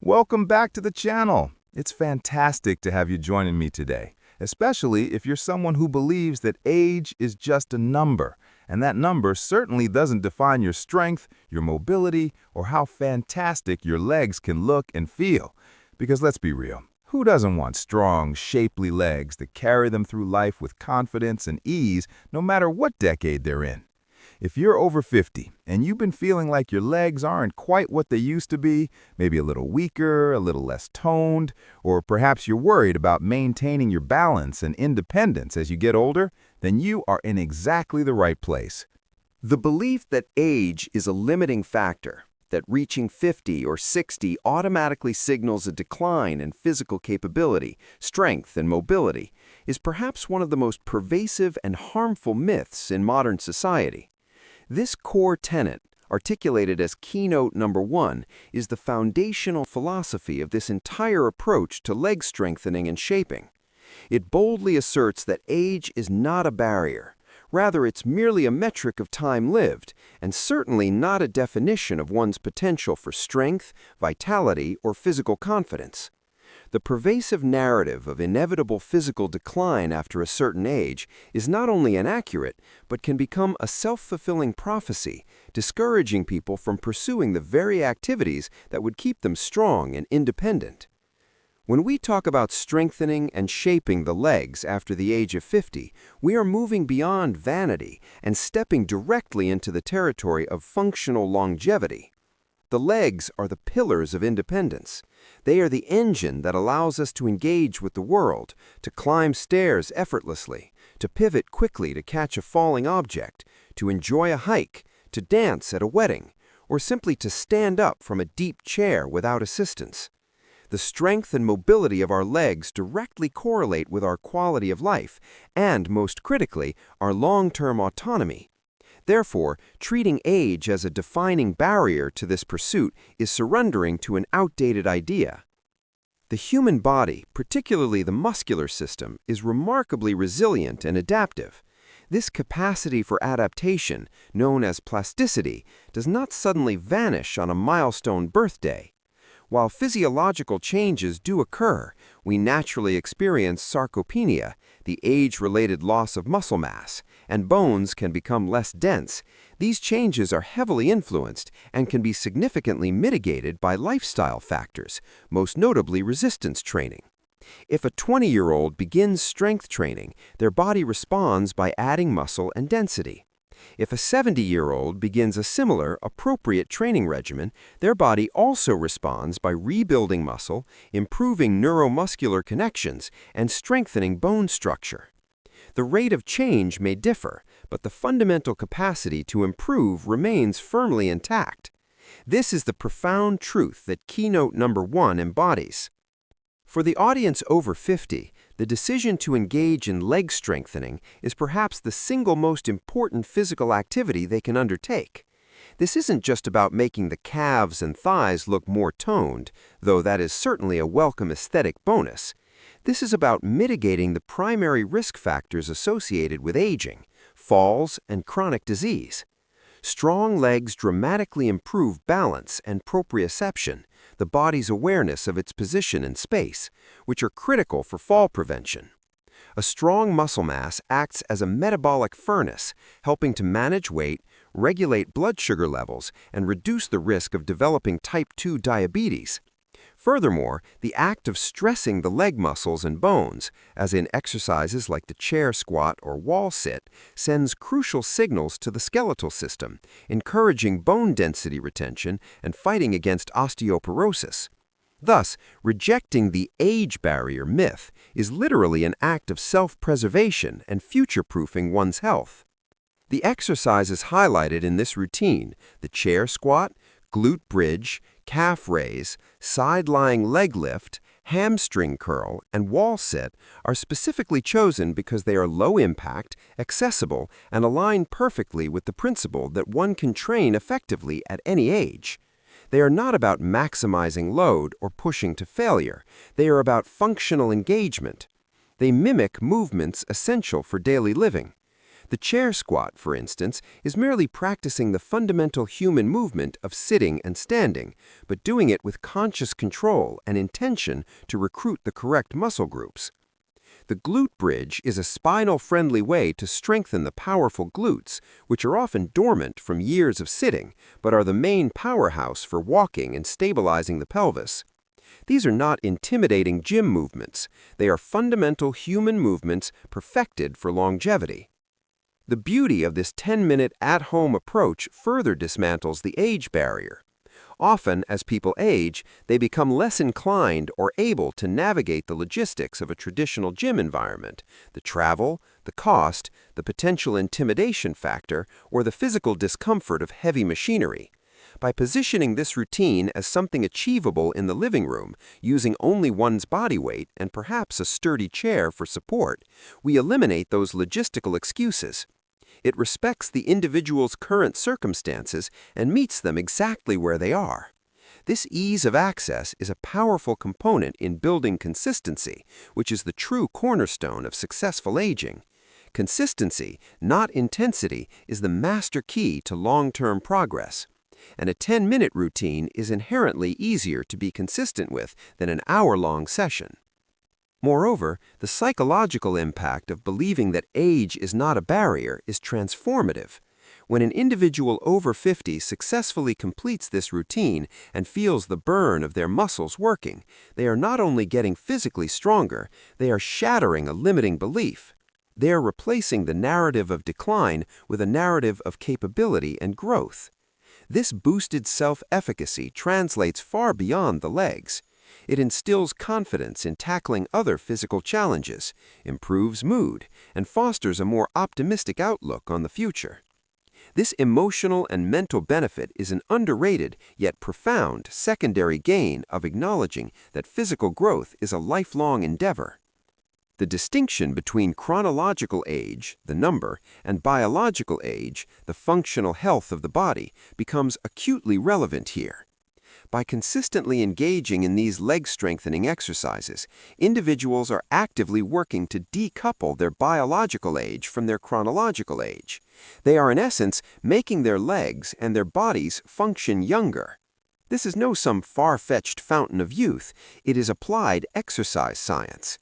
Welcome back to the channel. It's fantastic to have you joining me today, especially if you're someone who believes that age is just a number, and that number certainly doesn't define your strength, your mobility, or how fantastic your legs can look and feel. Because let's be real, who doesn't want strong, shapely legs that carry them through life with confidence and ease no matter what decade they're in? If you're over 50 and you've been feeling like your legs aren't quite what they used to be, maybe a little weaker, a little less toned, or perhaps you're worried about maintaining your balance and independence as you get older, then you are in exactly the right place. The belief that age is a limiting factor, that reaching 50 or 60 automatically signals a decline in physical capability, strength, and mobility, is perhaps one of the most pervasive and harmful myths in modern society. This core tenet, articulated as keynote number 1, is the foundational philosophy of this entire approach to leg strengthening and shaping. It boldly asserts that age is not a barrier. Rather, it's merely a metric of time lived, and certainly not a definition of one's potential for strength, vitality, or physical confidence. The pervasive narrative of inevitable physical decline after a certain age is not only inaccurate, but can become a self-fulfilling prophecy, discouraging people from pursuing the very activities that would keep them strong and independent. When we talk about strengthening and shaping the legs after the age of 50, we are moving beyond vanity and stepping directly into the territory of functional longevity. The legs are the pillars of independence. They are the engine that allows us to engage with the world, to climb stairs effortlessly, to pivot quickly to catch a falling object, to enjoy a hike, to dance at a wedding, or simply to stand up from a deep chair without assistance. The strength and mobility of our legs directly correlate with our quality of life and, most critically, our long-term autonomy. Therefore, treating age as a defining barrier to this pursuit is surrendering to an outdated idea. The human body, particularly the muscular system, is remarkably resilient and adaptive. This capacity for adaptation, known as plasticity, does not suddenly vanish on a milestone birthday. While physiological changes do occur, we naturally experience sarcopenia, the age-related loss of muscle mass, and bones can become less dense. These changes are heavily influenced and can be significantly mitigated by lifestyle factors, most notably resistance training. If a 20-year-old begins strength training, their body responds by adding muscle and density. If a 70-year-old begins a similar, appropriate training regimen, their body also responds by rebuilding muscle, improving neuromuscular connections, and strengthening bone structure. The rate of change may differ, but the fundamental capacity to improve remains firmly intact. This is the profound truth that keynote number 1 embodies. For the audience over 50, the decision to engage in leg strengthening is perhaps the single most important physical activity they can undertake. This isn't just about making the calves and thighs look more toned, though that is certainly a welcome aesthetic bonus. This is about mitigating the primary risk factors associated with aging, falls, and chronic disease. Strong legs dramatically improve balance and proprioception, the body's awareness of its position in space, which are critical for fall prevention. A strong muscle mass acts as a metabolic furnace, helping to manage weight, regulate blood sugar levels, and reduce the risk of developing type 2 diabetes. Furthermore, the act of stressing the leg muscles and bones, as in exercises like the chair squat or wall sit, sends crucial signals to the skeletal system, encouraging bone density retention and fighting against osteoporosis. Thus, rejecting the age barrier myth is literally an act of self-preservation and future-proofing one's health. The exercises highlighted in this routine, the chair squat, glute bridge, calf raise, side-lying leg lift, hamstring curl, and wall sit, are specifically chosen because they are low impact, accessible, and align perfectly with the principle that one can train effectively at any age. They are not about maximizing load or pushing to failure. They are about functional engagement. They mimic movements essential for daily living. The chair squat, for instance, is merely practicing the fundamental human movement of sitting and standing, but doing it with conscious control and intention to recruit the correct muscle groups. The glute bridge is a spinal-friendly way to strengthen the powerful glutes, which are often dormant from years of sitting, but are the main powerhouse for walking and stabilizing the pelvis. These are not intimidating gym movements. They are fundamental human movements perfected for longevity. The beauty of this 10-minute at-home approach further dismantles the age barrier. Often, as people age, they become less inclined or able to navigate the logistics of a traditional gym environment, the travel, the cost, the potential intimidation factor, or the physical discomfort of heavy machinery. By positioning this routine as something achievable in the living room, using only one's body weight and perhaps a sturdy chair for support, we eliminate those logistical excuses. It respects the individual's current circumstances and meets them exactly where they are. This ease of access is a powerful component in building consistency, which is the true cornerstone of successful aging. Consistency, not intensity, is the master key to long-term progress. And a 10-minute routine is inherently easier to be consistent with than an hour-long session. Moreover, the psychological impact of believing that age is not a barrier is transformative. When an individual over 50 successfully completes this routine and feels the burn of their muscles working, they are not only getting physically stronger, they are shattering a limiting belief. They are replacing the narrative of decline with a narrative of capability and growth. This boosted self-efficacy translates far beyond the legs. It instills confidence in tackling other physical challenges, improves mood, and fosters a more optimistic outlook on the future. This emotional and mental benefit is an underrated yet profound secondary gain of acknowledging that physical growth is a lifelong endeavor. The distinction between chronological age, the number, and biological age, the functional health of the body, becomes acutely relevant here. By consistently engaging in these leg-strengthening exercises, individuals are actively working to decouple their biological age from their chronological age. They are, in essence, making their legs and their bodies function younger. This is no some far-fetched fountain of youth. It is applied exercise science.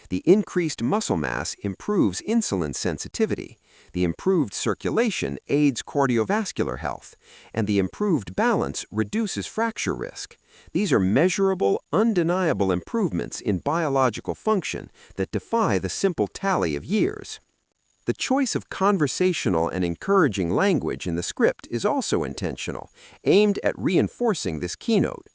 The increased muscle mass improves insulin sensitivity, the improved circulation aids cardiovascular health, and the improved balance reduces fracture risk. These are measurable, undeniable improvements in biological function that defy the simple tally of years. The choice of conversational and encouraging language in the script is also intentional, aimed at reinforcing this keynote.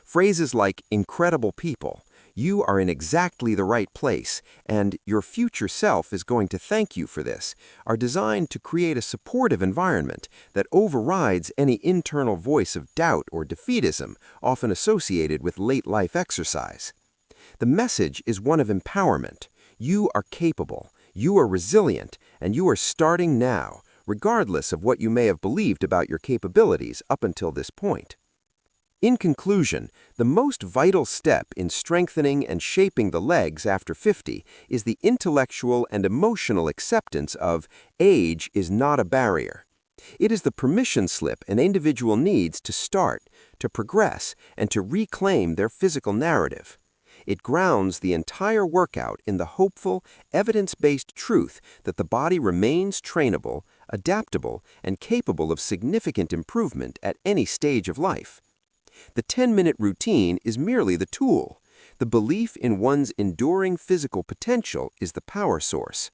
Phrases like "incredible people," "you are in exactly the right place," and "your future self is going to thank you for this," are designed to create a supportive environment that overrides any internal voice of doubt or defeatism often associated with late-life exercise. The message is one of empowerment. You are capable, you are resilient, and you are starting now, regardless of what you may have believed about your capabilities up until this point. In conclusion, the most vital step in strengthening and shaping the legs after 50 is the intellectual and emotional acceptance of age is not a barrier. It is the permission slip an individual needs to start, to progress, and to reclaim their physical narrative. It grounds the entire workout in the hopeful, evidence-based truth that the body remains trainable, adaptable, and capable of significant improvement at any stage of life. The 10-minute routine is merely the tool. The belief in one's enduring physical potential is the power source.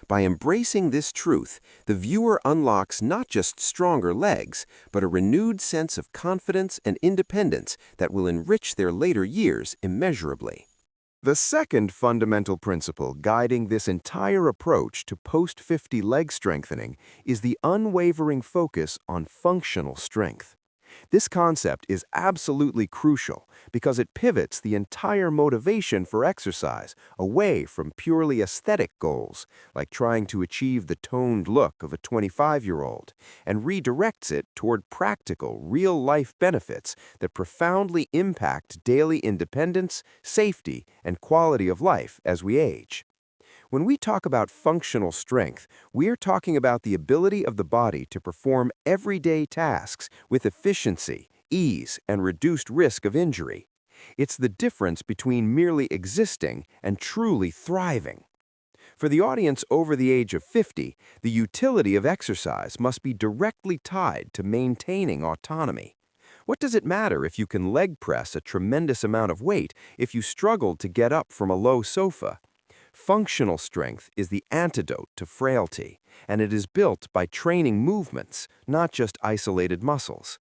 By embracing this truth, the viewer unlocks not just stronger legs, but a renewed sense of confidence and independence that will enrich their later years immeasurably. The second fundamental principle guiding this entire approach to post-50 leg strengthening is the unwavering focus on functional strength. This concept is absolutely crucial because it pivots the entire motivation for exercise away from purely aesthetic goals, like trying to achieve the toned look of a 25-year-old, and redirects it toward practical, real-life benefits that profoundly impact daily independence, safety, and quality of life as we age. When we talk about functional strength, we're talking about the ability of the body to perform everyday tasks with efficiency, ease, and reduced risk of injury. It's the difference between merely existing and truly thriving. For the audience over the age of 50, the utility of exercise must be directly tied to maintaining autonomy. What does it matter if you can leg press a tremendous amount of weight if you struggle to get up from a low sofa? Functional strength is the antidote to frailty, and it is built by training movements, not just isolated muscles.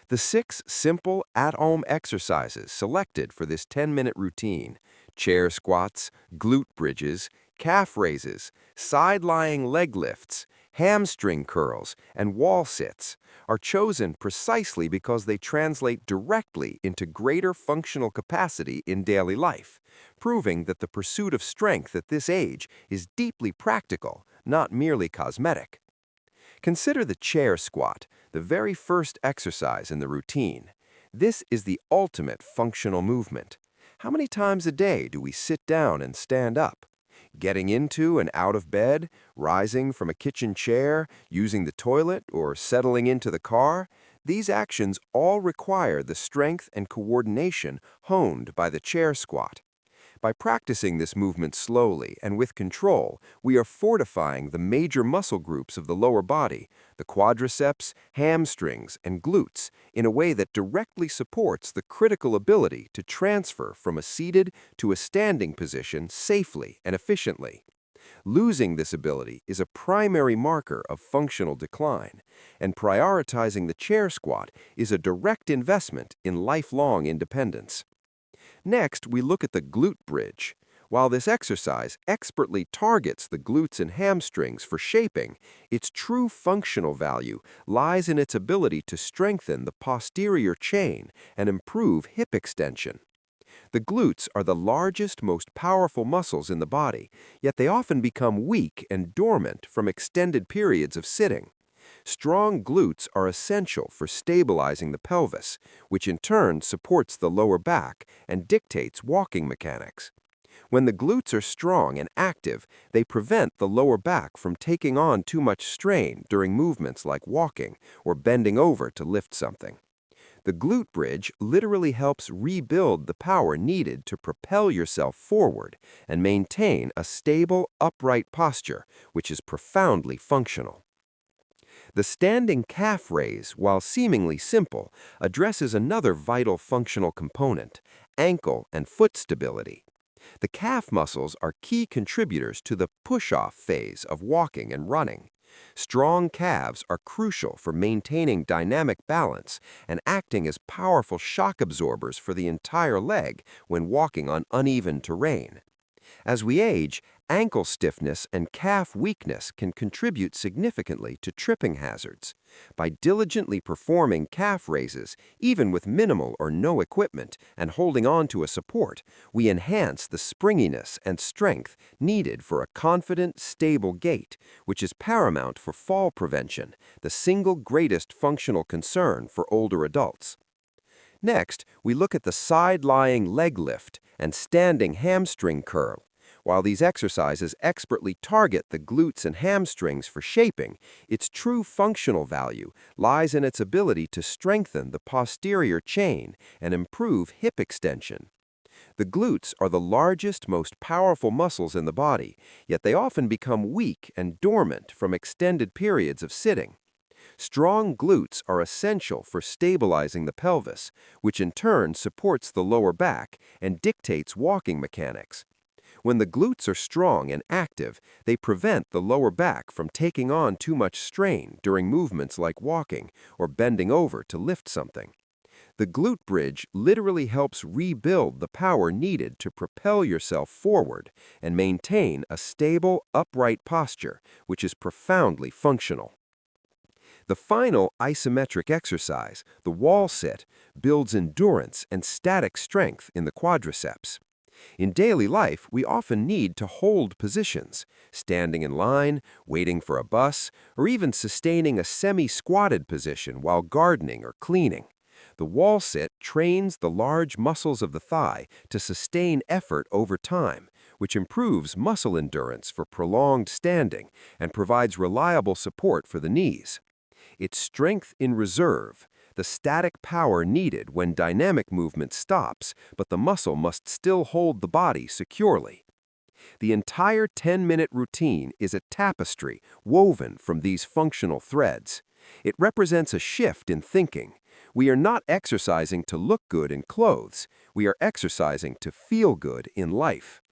The 6 simple at-home exercises selected for this 10-minute routine, chair squats, glute bridges, calf raises, side-lying leg lifts, hamstring curls, and wall sits, are chosen precisely because they translate directly into greater functional capacity in daily life, proving that the pursuit of strength at this age is deeply practical, not merely cosmetic. Consider the chair squat, the very first exercise in the routine. This is the ultimate functional movement. How many times a day do we sit down and stand up? Getting into and out of bed, rising from a kitchen chair, using the toilet, or settling into the car, these actions all require the strength and coordination honed by the chair squat. By practicing this movement slowly and with control, we are fortifying the major muscle groups of the lower body, the quadriceps, hamstrings, and glutes, in a way that directly supports the critical ability to transfer from a seated to a standing position safely and efficiently. Losing this ability is a primary marker of functional decline, and prioritizing the chair squat is a direct investment in lifelong independence. Next, we look at the glute bridge. While this exercise expertly targets the glutes and hamstrings for shaping, its true functional value lies in its ability to strengthen the posterior chain and improve hip extension. The glutes are the largest, most powerful muscles in the body, yet they often become weak and dormant from extended periods of sitting. Strong glutes are essential for stabilizing the pelvis, which in turn supports the lower back and dictates walking mechanics. When the glutes are strong and active, they prevent the lower back from taking on too much strain during movements like walking or bending over to lift something. The glute bridge literally helps rebuild the power needed to propel yourself forward and maintain a stable, upright posture, which is profoundly functional. The standing calf raise, while seemingly simple, addresses another vital functional component: ankle and foot stability. The calf muscles are key contributors to the push-off phase of walking and running. Strong calves are crucial for maintaining dynamic balance and acting as powerful shock absorbers for the entire leg when walking on uneven terrain. As we age, ankle stiffness and calf weakness can contribute significantly to tripping hazards. By diligently performing calf raises, even with minimal or no equipment, and holding on to a support, we enhance the springiness and strength needed for a confident, stable gait, which is paramount for fall prevention, the single greatest functional concern for older adults. Next, we look at the side-lying leg lift and standing hamstring curl. While these exercises expertly target the glutes and hamstrings for shaping, its true functional value lies in its ability to strengthen the posterior chain and improve hip extension. The glutes are the largest, most powerful muscles in the body, yet they often become weak and dormant from extended periods of sitting. Strong glutes are essential for stabilizing the pelvis, which in turn supports the lower back and dictates walking mechanics. When the glutes are strong and active, they prevent the lower back from taking on too much strain during movements like walking or bending over to lift something. The glute bridge literally helps rebuild the power needed to propel yourself forward and maintain a stable, upright posture, which is profoundly functional. The final isometric exercise, the wall sit, builds endurance and static strength in the quadriceps. In daily life, we often need to hold positions, standing in line, waiting for a bus, or even sustaining a semi-squatted position while gardening or cleaning. The wall sit trains the large muscles of the thigh to sustain effort over time, which improves muscle endurance for prolonged standing and provides reliable support for the knees. It's strength in reserve, the static power needed when dynamic movement stops, but the muscle must still hold the body securely. The entire 10-minute routine is a tapestry woven from these functional threads. It represents a shift in thinking. We are not exercising to look good in clothes. We are exercising to feel good in life.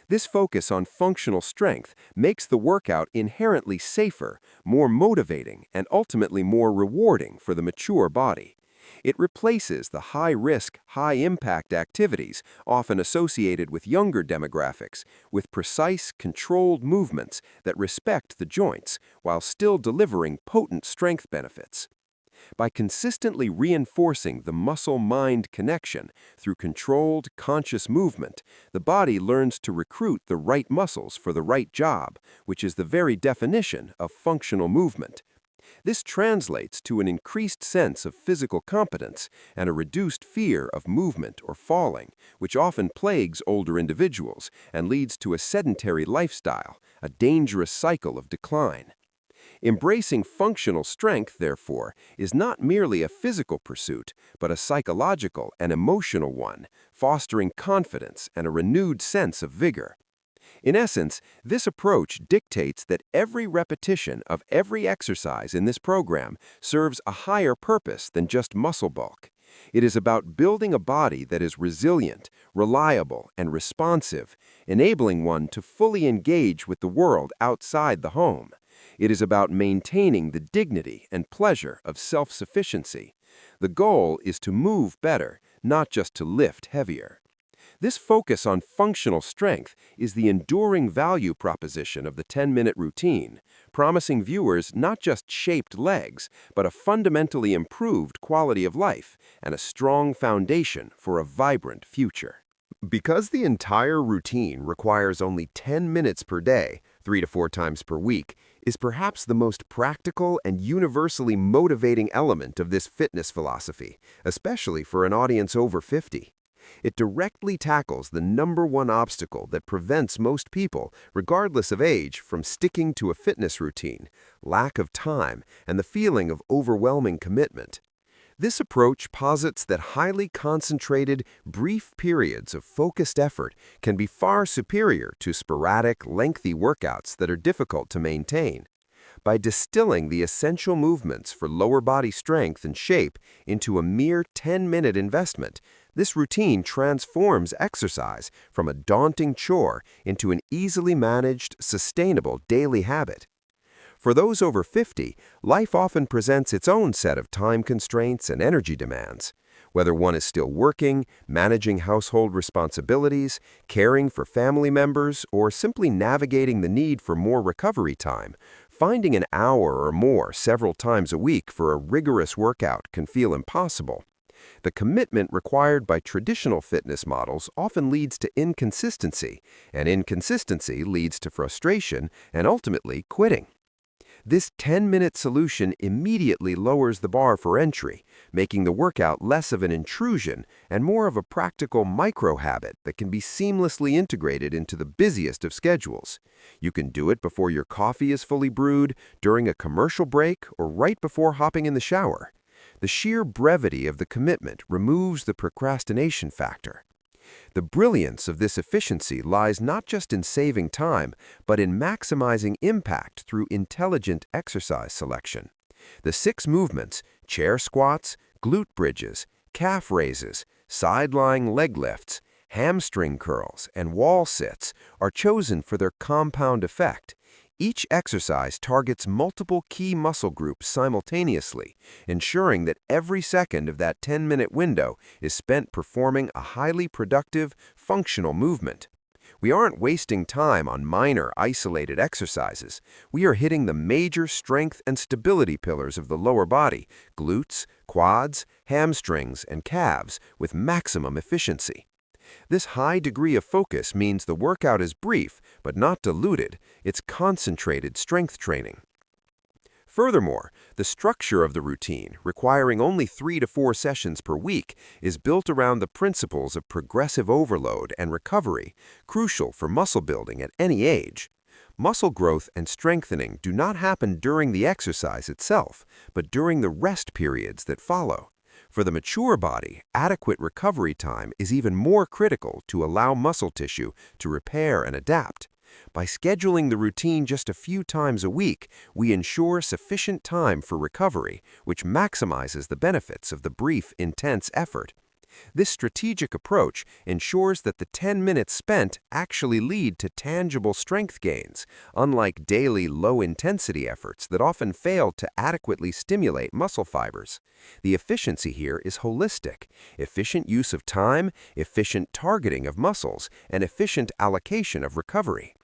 This focus on functional strength makes the workout inherently safer, more motivating, and ultimately more rewarding for the mature body. It replaces the high-risk, high-impact activities often associated with younger demographics with precise, controlled movements that respect the joints while still delivering potent strength benefits. By consistently reinforcing the muscle-mind connection through controlled, conscious movement, the body learns to recruit the right muscles for the right job, which is the very definition of functional movement. This translates to an increased sense of physical competence and a reduced fear of movement or falling, which often plagues older individuals and leads to a sedentary lifestyle, a dangerous cycle of decline. Embracing functional strength, therefore, is not merely a physical pursuit, but a psychological and emotional one, fostering confidence and a renewed sense of vigor. In essence, this approach dictates that every repetition of every exercise in this program serves a higher purpose than just muscle bulk. It is about building a body that is resilient, reliable, and responsive, enabling one to fully engage with the world outside the home. It is about maintaining the dignity and pleasure of self-sufficiency. The goal is to move better, not just to lift heavier. This focus on functional strength is the enduring value proposition of the 10-minute routine, promising viewers not just shaped legs, but a fundamentally improved quality of life and a strong foundation for a vibrant future. Because the entire routine requires only 10 minutes per day, 3 to 4 times per week, is perhaps the most practical and universally motivating element of this fitness philosophy, especially for an audience over 50. It directly tackles the #1 obstacle that prevents most people, regardless of age, from sticking to a fitness routine: lack of time and the feeling of overwhelming commitment. This approach posits that highly concentrated, brief periods of focused effort can be far superior to sporadic, lengthy workouts that are difficult to maintain. By distilling the essential movements for lower body strength and shape into a mere 10-minute investment, this routine transforms exercise from a daunting chore into an easily managed, sustainable daily habit. For those over 50, life often presents its own set of time constraints and energy demands. Whether one is still working, managing household responsibilities, caring for family members, or simply navigating the need for more recovery time, finding an hour or more several times a week for a rigorous workout can feel impossible. The commitment required by traditional fitness models often leads to inconsistency, and inconsistency leads to frustration and ultimately quitting. This 10-minute solution immediately lowers the bar for entry, making the workout less of an intrusion and more of a practical micro-habit that can be seamlessly integrated into the busiest of schedules. You can do it before your coffee is fully brewed, during a commercial break, or right before hopping in the shower. The sheer brevity of the commitment removes the procrastination factor. The brilliance of this efficiency lies not just in saving time, but in maximizing impact through intelligent exercise selection. The 6 movements, chair squats, glute bridges, calf raises, side-lying leg lifts, hamstring curls, and wall sits, are chosen for their compound effect. Each exercise targets multiple key muscle groups simultaneously, ensuring that every second of that 10-minute window is spent performing a highly productive, functional movement. We aren't wasting time on minor, isolated exercises. We are hitting the major strength and stability pillars of the lower body: glutes, quads, hamstrings, and calves, with maximum efficiency. This high degree of focus means the workout is brief, but not diluted. It's concentrated strength training. Furthermore, the structure of the routine, requiring only 3 to 4 sessions per week, is built around the principles of progressive overload and recovery, crucial for muscle building at any age. Muscle growth and strengthening do not happen during the exercise itself, but during the rest periods that follow. For the mature body, adequate recovery time is even more critical to allow muscle tissue to repair and adapt. By scheduling the routine just a few times a week, we ensure sufficient time for recovery, which maximizes the benefits of the brief, intense effort. This strategic approach ensures that the 10 minutes spent actually lead to tangible strength gains, unlike daily low-intensity efforts that often fail to adequately stimulate muscle fibers. The efficiency here is holistic: efficient use of time, efficient targeting of muscles, and efficient allocation of recovery.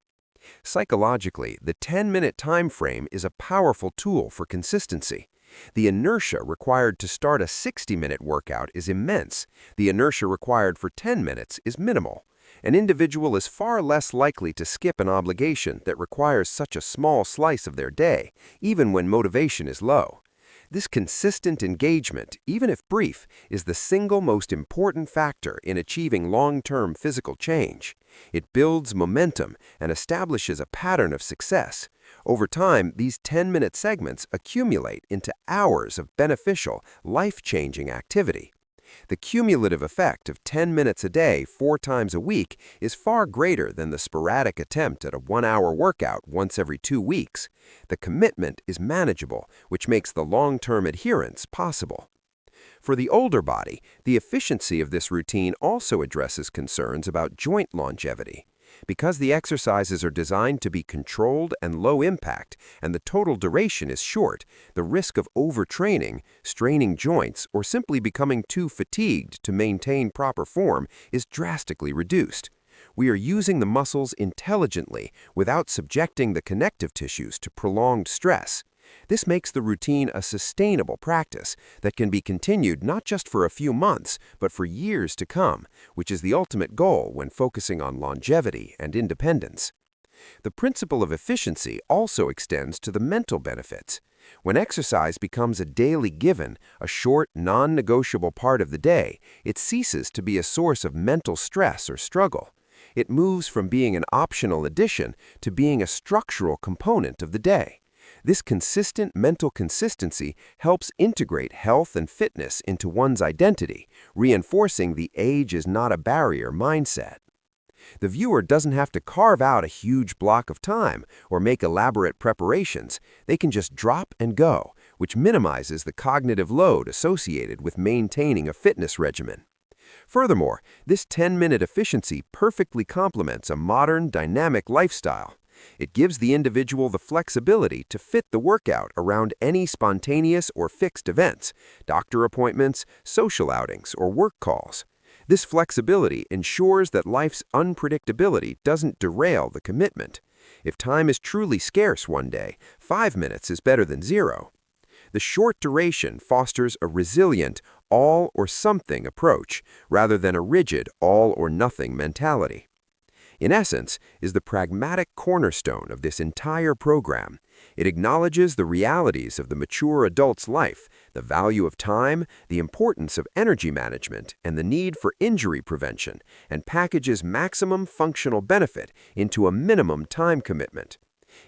Psychologically, the 10-minute time frame is a powerful tool for consistency. The inertia required to start a 60-minute workout is immense. The inertia required for 10 minutes is minimal. An individual is far less likely to skip an obligation that requires such a small slice of their day, even when motivation is low. This consistent engagement, even if brief, is the single most important factor in achieving long-term physical change. It builds momentum and establishes a pattern of success. Over time, these 10-minute segments accumulate into hours of beneficial, life-changing activity. The cumulative effect of 10 minutes a day, 4 times a week, is far greater than the sporadic attempt at a 1-hour workout once every 2 weeks. The commitment is manageable, which makes the long-term adherence possible. For the older body, the efficiency of this routine also addresses concerns about joint longevity. Because the exercises are designed to be controlled and low impact, and the total duration is short, the risk of overtraining, straining joints, or simply becoming too fatigued to maintain proper form is drastically reduced. We are using the muscles intelligently without subjecting the connective tissues to prolonged stress. This makes the routine a sustainable practice that can be continued not just for a few months, but for years to come, which is the ultimate goal when focusing on longevity and independence. The principle of efficiency also extends to the mental benefits. When exercise becomes a daily given, a short, non-negotiable part of the day, it ceases to be a source of mental stress or struggle. It moves from being an optional addition to being a structural component of the day. This consistent mental consistency helps integrate health and fitness into one's identity, reinforcing the age is not a barrier mindset. The viewer doesn't have to carve out a huge block of time or make elaborate preparations. They can just drop and go, which minimizes the cognitive load associated with maintaining a fitness regimen. Furthermore, this 10-minute efficiency perfectly complements a modern, dynamic lifestyle. It gives the individual the flexibility to fit the workout around any spontaneous or fixed events, doctor appointments, social outings, or work calls. This flexibility ensures that life's unpredictability doesn't derail the commitment. If time is truly scarce one day, 5 minutes is better than 0. The short duration fosters a resilient, all-or-something approach, rather than a rigid, all-or-nothing mentality. In essence, is the pragmatic cornerstone of this entire program. It acknowledges the realities of the mature adult's life, the value of time, the importance of energy management, and the need for injury prevention, and packages maximum functional benefit into a minimum time commitment.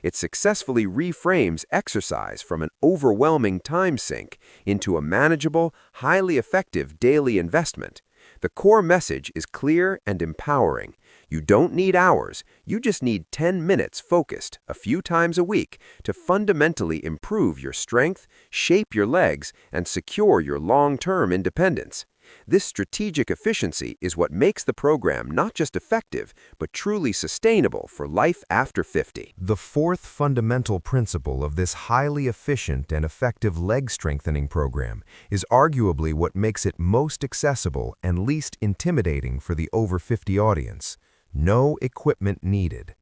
It successfully reframes exercise from an overwhelming time sink into a manageable, highly effective daily investment. The core message is clear and empowering. You don't need hours, you just need 10 minutes focused a few times a week to fundamentally improve your strength, shape your legs, and secure your long-term independence. This strategic efficiency is what makes the program not just effective, but truly sustainable for life after 50. The fourth fundamental principle of this highly efficient and effective leg strengthening program is arguably what makes it most accessible and least intimidating for the over 50 audience. No equipment needed.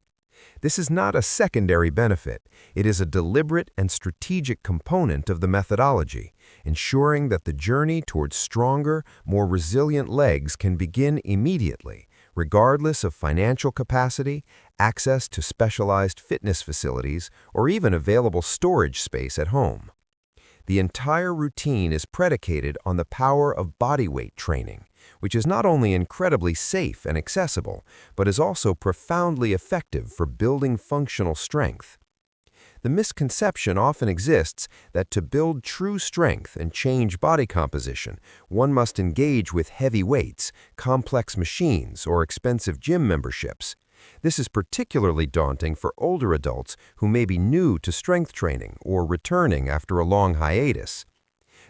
This is not a secondary benefit. It is a deliberate and strategic component of the methodology, ensuring that the journey towards stronger, more resilient legs can begin immediately, regardless of financial capacity, access to specialized fitness facilities, or even available storage space at home. The entire routine is predicated on the power of bodyweight training, which is not only incredibly safe and accessible, but is also profoundly effective for building functional strength. The misconception often exists that to build true strength and change body composition, one must engage with heavy weights, complex machines, or expensive gym memberships. This is particularly daunting for older adults who may be new to strength training or returning after a long hiatus.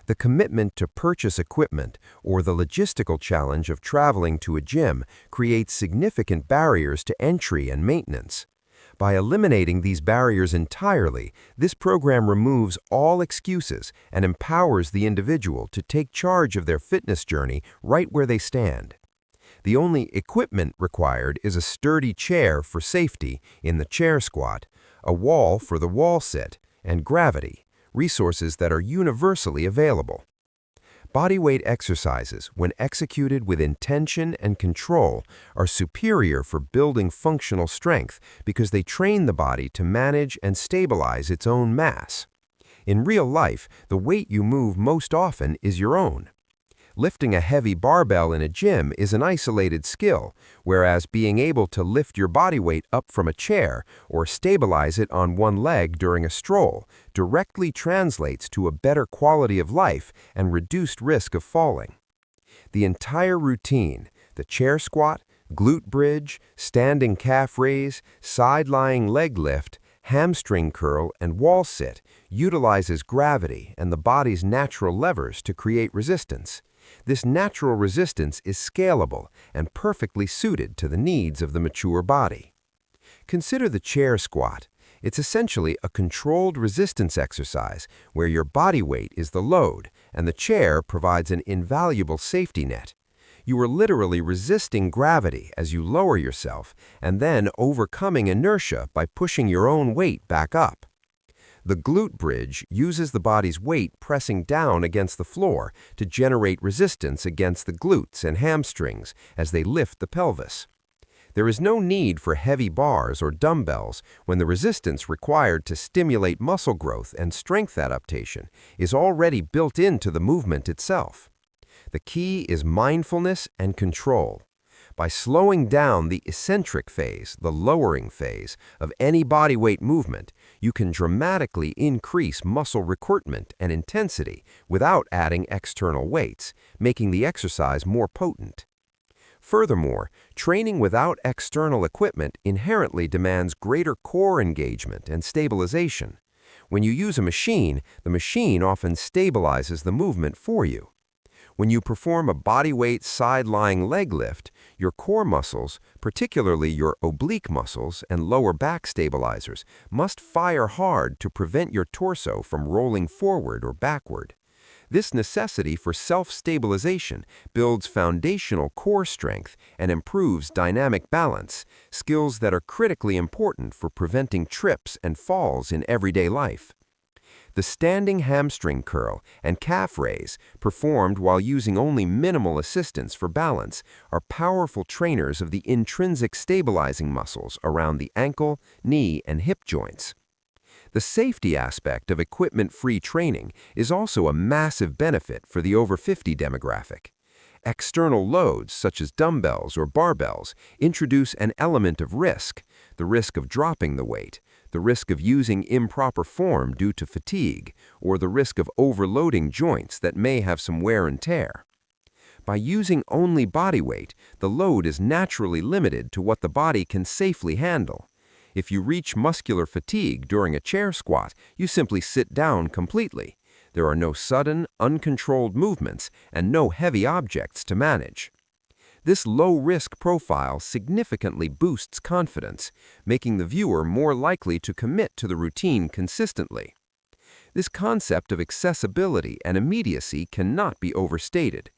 The commitment to purchase equipment or the logistical challenge of traveling to a gym creates significant barriers to entry and maintenance. By eliminating these barriers entirely, this program removes all excuses and empowers the individual to take charge of their fitness journey right where they stand. The only equipment required is a sturdy chair for safety in the chair squat, a wall for the wall sit, and gravity, resources that are universally available. Bodyweight exercises, when executed with intention and control, are superior for building functional strength because they train the body to manage and stabilize its own mass. In real life, the weight you move most often is your own. Lifting a heavy barbell in a gym is an isolated skill, whereas being able to lift your body weight up from a chair or stabilize it on one leg during a stroll directly translates to a better quality of life and reduced risk of falling. The entire routine, the chair squat, glute bridge, standing calf raise, side-lying leg lift, hamstring curl, and wall sit, utilizes gravity and the body's natural levers to create resistance. This natural resistance is scalable and perfectly suited to the needs of the mature body. Consider the chair squat. It's essentially a controlled resistance exercise where your body weight is the load and the chair provides an invaluable safety net. You are literally resisting gravity as you lower yourself and then overcoming inertia by pushing your own weight back up. The glute bridge uses the body's weight pressing down against the floor to generate resistance against the glutes and hamstrings as they lift the pelvis. There is no need for heavy bars or dumbbells when the resistance required to stimulate muscle growth and strength adaptation is already built into the movement itself. The key is mindfulness and control. By slowing down the eccentric phase, the lowering phase, of any bodyweight movement, you can dramatically increase muscle recruitment and intensity without adding external weights, making the exercise more potent. Furthermore, training without external equipment inherently demands greater core engagement and stabilization. When you use a machine, the machine often stabilizes the movement for you. When you perform a bodyweight side-lying leg lift, your core muscles, particularly your oblique muscles and lower back stabilizers, must fire hard to prevent your torso from rolling forward or backward. This necessity for self-stabilization builds foundational core strength and improves dynamic balance, skills that are critically important for preventing trips and falls in everyday life. The standing hamstring curl and calf raise, performed while using only minimal assistance for balance, are powerful trainers of the intrinsic stabilizing muscles around the ankle, knee, and hip joints. The safety aspect of equipment-free training is also a massive benefit for the over 50 demographic. External loads, such as dumbbells or barbells, introduce an element of risk, the risk of dropping the weight, the risk of using improper form due to fatigue, or the risk of overloading joints that may have some wear and tear. By using only body weight, the load is naturally limited to what the body can safely handle. If you reach muscular fatigue during a chair squat, you simply sit down completely. There are no sudden, uncontrolled movements and no heavy objects to manage. This low-risk profile significantly boosts confidence, making the viewer more likely to commit to the routine consistently. This concept of accessibility and immediacy cannot be overstated.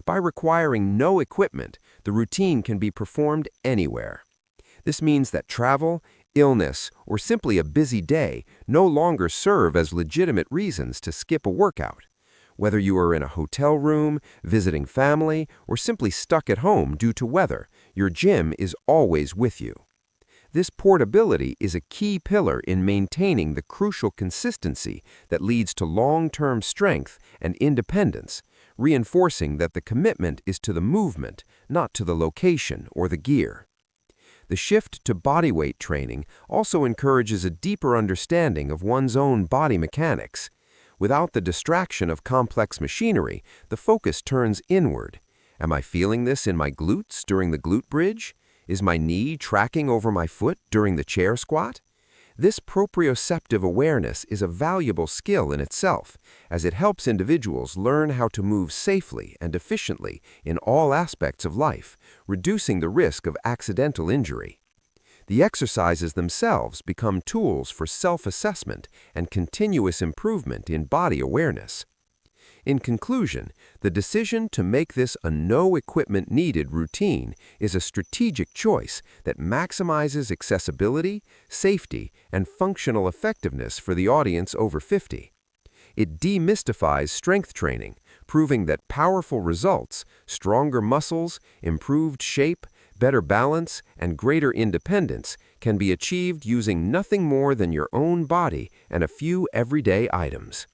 By requiring no equipment, the routine can be performed anywhere. This means that travel, illness, or simply a busy day no longer serve as legitimate reasons to skip a workout. Whether you are in a hotel room, visiting family, or simply stuck at home due to weather, Your gym is always with you. This portability is a key pillar in maintaining the crucial consistency that leads to long-term strength and independence, reinforcing that the commitment is to the movement, not to the location or the gear. The shift to bodyweight training also encourages a deeper understanding of one's own body mechanics. Without the distraction of complex machinery, the focus turns inward. Am I feeling this in my glutes during the glute bridge? Is my knee tracking over my foot during the chair squat? This proprioceptive awareness is a valuable skill in itself, as it helps individuals learn how to move safely and efficiently in all aspects of life, reducing the risk of accidental injury. The exercises themselves become tools for self-assessment and continuous improvement in body awareness. In conclusion, the decision to make this a no-equipment-needed routine is a strategic choice that maximizes accessibility, safety, and functional effectiveness for the audience over 50. It demystifies strength training, proving that powerful results, stronger muscles, improved shape, better balance, and greater independence can be achieved using nothing more than your own body and a few everyday items.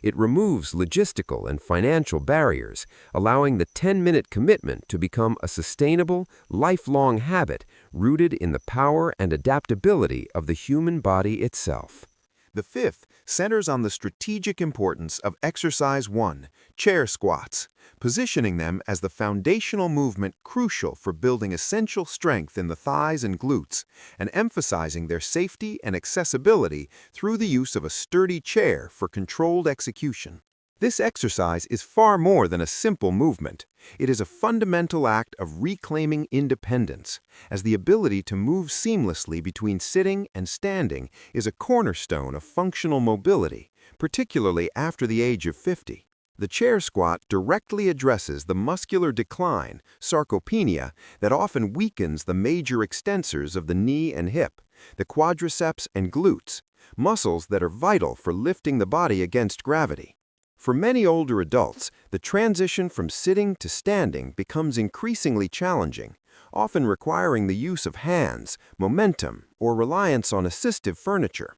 It removes logistical and financial barriers, allowing the 10-minute commitment to become a sustainable, lifelong habit rooted in the power and adaptability of the human body itself. The fifth centers on the strategic importance of exercise 1, chair squats, positioning them as the foundational movement crucial for building essential strength in the thighs and glutes, and emphasizing their safety and accessibility through the use of a sturdy chair for controlled execution. This exercise is far more than a simple movement. It is a fundamental act of reclaiming independence, as the ability to move seamlessly between sitting and standing is a cornerstone of functional mobility, particularly after the age of 50. The chair squat directly addresses the muscular decline, sarcopenia, that often weakens the major extensors of the knee and hip, the quadriceps and glutes, muscles that are vital for lifting the body against gravity. For many older adults, the transition from sitting to standing becomes increasingly challenging, often requiring the use of hands, momentum, or reliance on assistive furniture.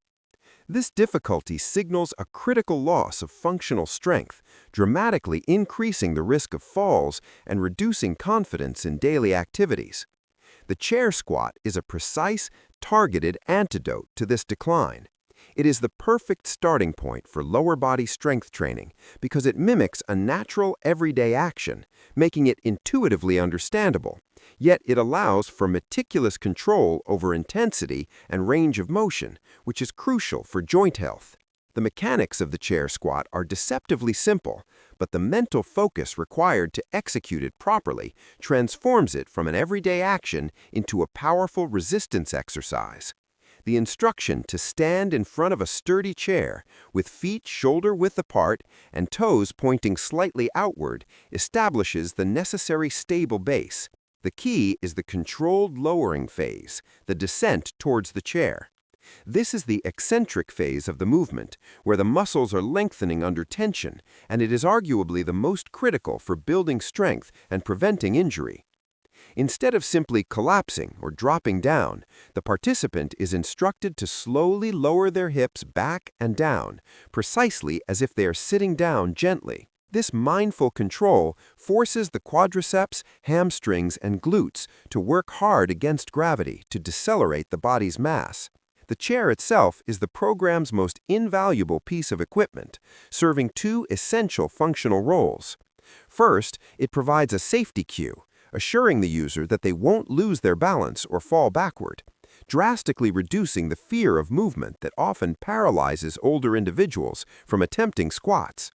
This difficulty signals a critical loss of functional strength, dramatically increasing the risk of falls and reducing confidence in daily activities. The chair squat is a precise, targeted antidote to this decline. It is the perfect starting point for lower body strength training because it mimics a natural everyday action, making it intuitively understandable, yet it allows for meticulous control over intensity and range of motion, which is crucial for joint health. The mechanics of the chair squat are deceptively simple, but the mental focus required to execute it properly transforms it from an everyday action into a powerful resistance exercise. The instruction to stand in front of a sturdy chair, with feet shoulder-width apart and toes pointing slightly outward, establishes the necessary stable base. The key is the controlled lowering phase, the descent towards the chair. This is the eccentric phase of the movement, where the muscles are lengthening under tension, and it is arguably the most critical for building strength and preventing injury. Instead of simply collapsing or dropping down, the participant is instructed to slowly lower their hips back and down, precisely as if they are sitting down gently. This mindful control forces the quadriceps, hamstrings, and glutes to work hard against gravity to decelerate the body's mass. The chair itself is the program's most invaluable piece of equipment, serving two essential functional roles. First, it provides a safety cue, assuring the user that they won't lose their balance or fall backward, drastically reducing the fear of movement that often paralyzes older individuals from attempting squats.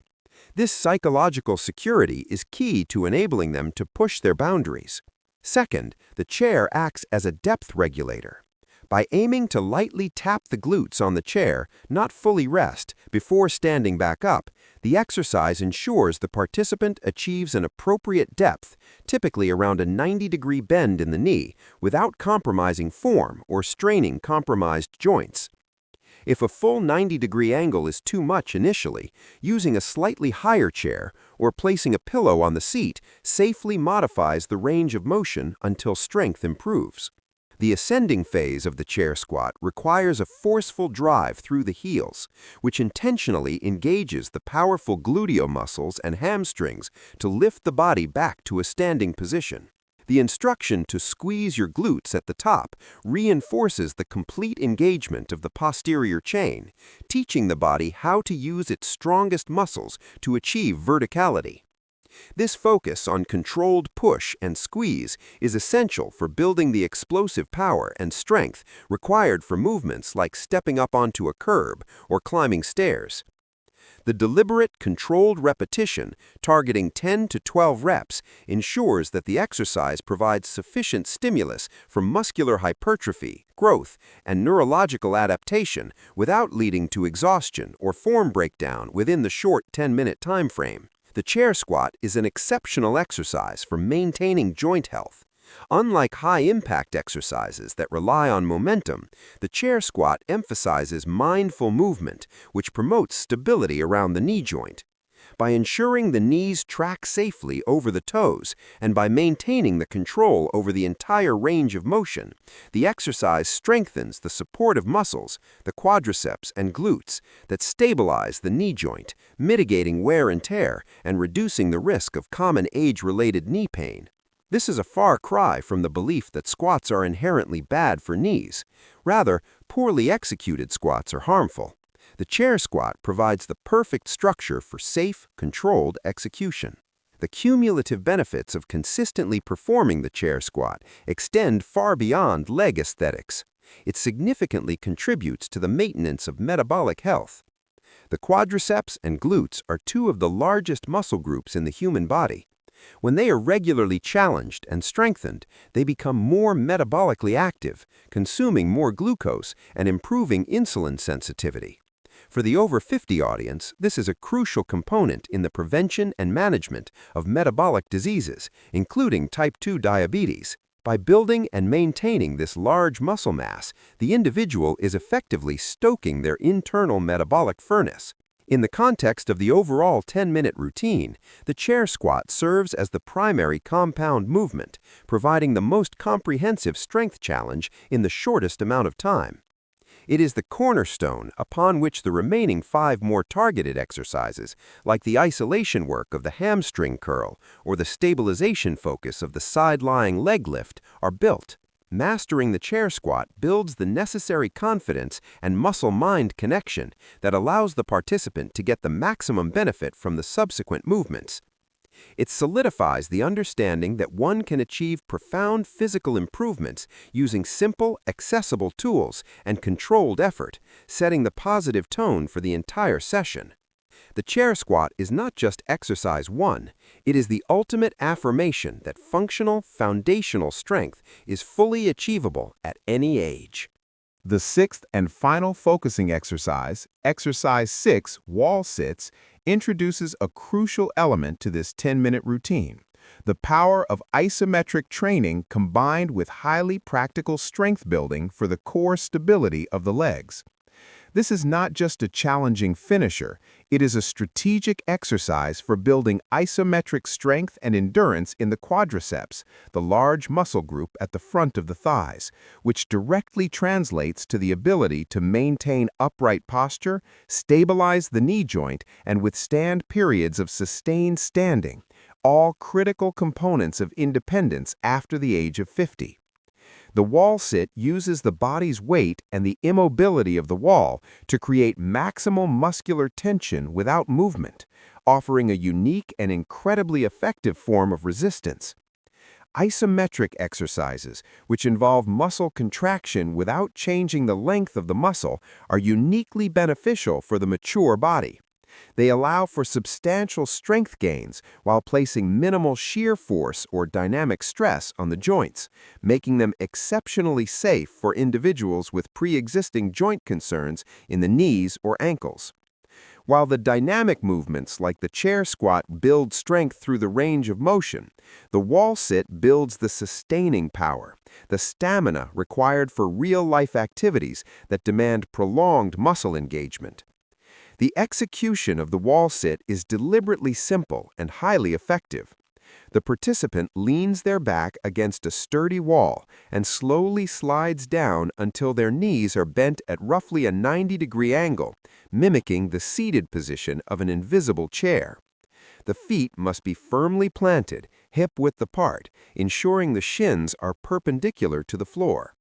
This psychological security is key to enabling them to push their boundaries. Second, the chair acts as a depth regulator. By aiming to lightly tap the glutes on the chair, not fully rest, before standing back up, the exercise ensures the participant achieves an appropriate depth, typically around a 90-degree bend in the knee, without compromising form or straining compromised joints. If a full 90-degree angle is too much initially, using a slightly higher chair or placing a pillow on the seat safely modifies the range of motion until strength improves. The ascending phase of the chair squat requires a forceful drive through the heels, which intentionally engages the powerful gluteal muscles and hamstrings to lift the body back to a standing position. The instruction to squeeze your glutes at the top reinforces the complete engagement of the posterior chain, teaching the body how to use its strongest muscles to achieve verticality. This focus on controlled push and squeeze is essential for building the explosive power and strength required for movements like stepping up onto a curb or climbing stairs. The deliberate, controlled repetition, targeting 10 to 12 reps, ensures that the exercise provides sufficient stimulus for muscular hypertrophy, growth, and neurological adaptation without leading to exhaustion or form breakdown within the short 10-minute time frame. The chair squat is an exceptional exercise for maintaining joint health. Unlike high-impact exercises that rely on momentum, the chair squat emphasizes mindful movement, which promotes stability around the knee joint. By ensuring the knees track safely over the toes and by maintaining the control over the entire range of motion, the exercise strengthens the supportive muscles, the quadriceps and glutes, that stabilize the knee joint, mitigating wear and tear and reducing the risk of common age-related knee pain. This is a far cry from the belief that squats are inherently bad for knees. Rather, poorly executed squats are harmful. The chair squat provides the perfect structure for safe, controlled execution. The cumulative benefits of consistently performing the chair squat extend far beyond leg aesthetics. It significantly contributes to the maintenance of metabolic health. The quadriceps and glutes are two of the largest muscle groups in the human body. When they are regularly challenged and strengthened, they become more metabolically active, consuming more glucose and improving insulin sensitivity. For the over 50 audience, this is a crucial component in the prevention and management of metabolic diseases, including type 2 diabetes. By building and maintaining this large muscle mass, the individual is effectively stoking their internal metabolic furnace. In the context of the overall 10-minute routine, the chair squat serves as the primary compound movement, providing the most comprehensive strength challenge in the shortest amount of time. It is the cornerstone upon which the remaining 5 more targeted exercises, like the isolation work of the hamstring curl or the stabilization focus of the side-lying leg lift, are built. Mastering the chair squat builds the necessary confidence and muscle-mind connection that allows the participant to get the maximum benefit from the subsequent movements. It solidifies the understanding that one can achieve profound physical improvements using simple, accessible tools and controlled effort, setting the positive tone for the entire session. The chair squat is not just exercise 1, it is the ultimate affirmation that functional, foundational strength is fully achievable at any age. The sixth and final focusing exercise, exercise 6, wall sits, introduces a crucial element to this 10-minute routine: the power of isometric training combined with highly practical strength building for the core stability of the legs. This is not just a challenging finisher, it is a strategic exercise for building isometric strength and endurance in the quadriceps, the large muscle group at the front of the thighs, which directly translates to the ability to maintain upright posture, stabilize the knee joint, and withstand periods of sustained standing, all critical components of independence after the age of 50. The wall sit uses the body's weight and the immobility of the wall to create maximal muscular tension without movement, offering a unique and incredibly effective form of resistance. Isometric exercises, which involve muscle contraction without changing the length of the muscle, are uniquely beneficial for the mature body. They allow for substantial strength gains while placing minimal shear force or dynamic stress on the joints, making them exceptionally safe for individuals with pre-existing joint concerns in the knees or ankles. While the dynamic movements like the chair squat build strength through the range of motion, the wall sit builds the sustaining power, the stamina required for real-life activities that demand prolonged muscle engagement. The execution of the wall sit is deliberately simple and highly effective. The participant leans their back against a sturdy wall and slowly slides down until their knees are bent at roughly a 90-degree angle, mimicking the seated position of an invisible chair. The feet must be firmly planted, hip-width apart, ensuring the shins are perpendicular to the floor.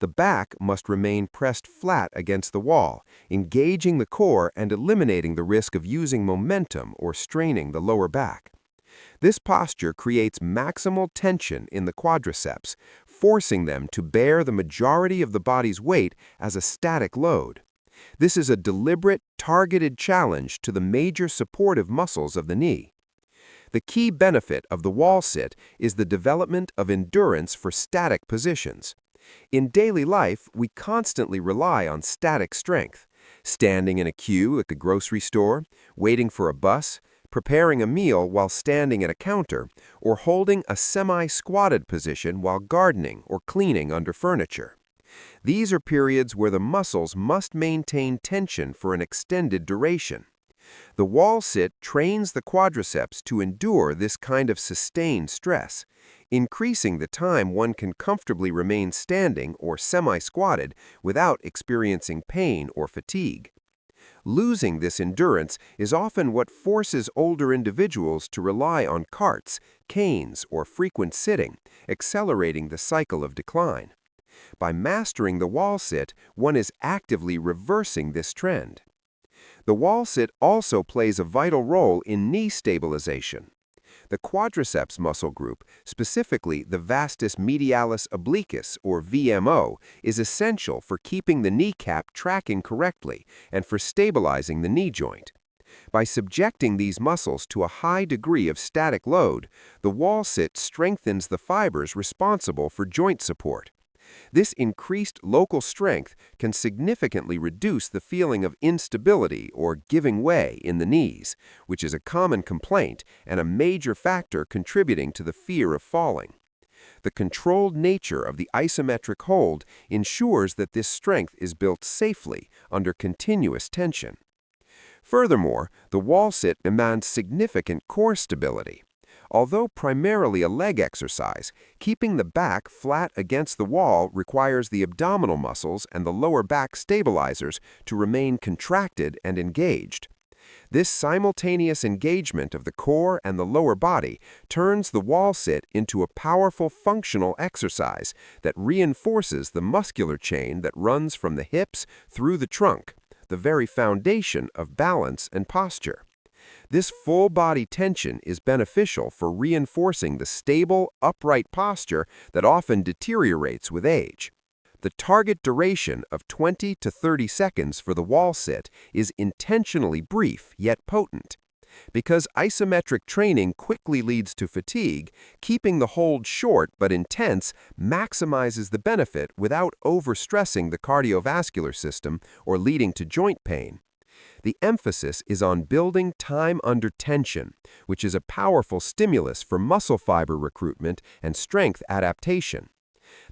The back must remain pressed flat against the wall, engaging the core and eliminating the risk of using momentum or straining the lower back. This posture creates maximal tension in the quadriceps, forcing them to bear the majority of the body's weight as a static load. This is a deliberate, targeted challenge to the major supportive muscles of the knee. The key benefit of the wall sit is the development of endurance for static positions. In daily life, we constantly rely on static strength, standing in a queue at the grocery store, waiting for a bus, preparing a meal while standing at a counter, or holding a semi-squatted position while gardening or cleaning under furniture. These are periods where the muscles must maintain tension for an extended duration. The wall sit trains the quadriceps to endure this kind of sustained stress, increasing the time one can comfortably remain standing or semi-squatted without experiencing pain or fatigue. Losing this endurance is often what forces older individuals to rely on carts, canes, or frequent sitting, accelerating the cycle of decline. By mastering the wall sit, one is actively reversing this trend. The wall sit also plays a vital role in knee stabilization. The quadriceps muscle group, specifically the vastus medialis obliquus, or VMO, is essential for keeping the kneecap tracking correctly and for stabilizing the knee joint. By subjecting these muscles to a high degree of static load, the wall sit strengthens the fibers responsible for joint support. This increased local strength can significantly reduce the feeling of instability or giving way in the knees, which is a common complaint and a major factor contributing to the fear of falling. The controlled nature of the isometric hold ensures that this strength is built safely under continuous tension. Furthermore, the wall sit demands significant core stability. Although primarily a leg exercise, keeping the back flat against the wall requires the abdominal muscles and the lower back stabilizers to remain contracted and engaged. This simultaneous engagement of the core and the lower body turns the wall sit into a powerful functional exercise that reinforces the muscular chain that runs from the hips through the trunk, the very foundation of balance and posture. This full-body tension is beneficial for reinforcing the stable, upright posture that often deteriorates with age. The target duration of 20 to 30 seconds for the wall sit is intentionally brief yet potent. Because isometric training quickly leads to fatigue, keeping the hold short but intense maximizes the benefit without overstressing the cardiovascular system or leading to joint pain. The emphasis is on building time under tension, which is a powerful stimulus for muscle fiber recruitment and strength adaptation.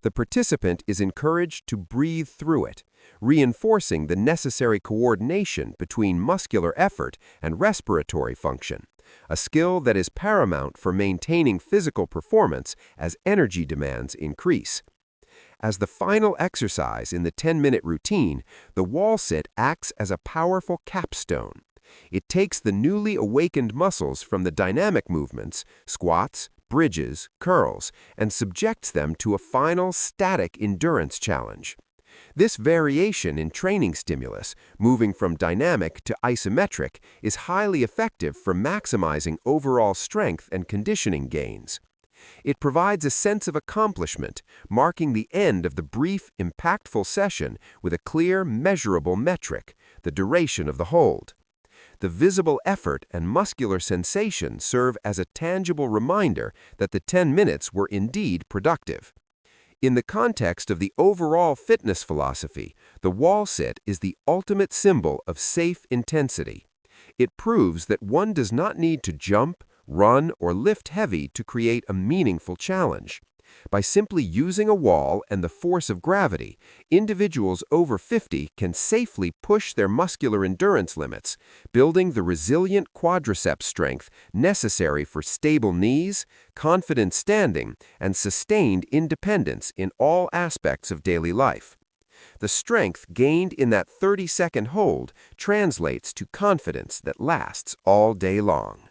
The participant is encouraged to breathe through it, reinforcing the necessary coordination between muscular effort and respiratory function, a skill that is paramount for maintaining physical performance as energy demands increase. As the final exercise in the 10-minute routine, the wall sit acts as a powerful capstone. It takes the newly awakened muscles from the dynamic movements, squats, bridges, curls, and subjects them to a final static endurance challenge. This variation in training stimulus, moving from dynamic to isometric, is highly effective for maximizing overall strength and conditioning gains. It provides a sense of accomplishment, marking the end of the brief, impactful session with a clear, measurable metric, the duration of the hold. The visible effort and muscular sensation serve as a tangible reminder that the 10 minutes were indeed productive. In the context of the overall fitness philosophy, the wall sit is the ultimate symbol of safe intensity. It proves that one does not need to jump, run, or lift heavy to create a meaningful challenge. By simply using a wall and the force of gravity, individuals over 50 can safely push their muscular endurance limits, building the resilient quadriceps strength necessary for stable knees, confident standing, and sustained independence in all aspects of daily life. The strength gained in that 30-second hold translates to confidence that lasts all day long.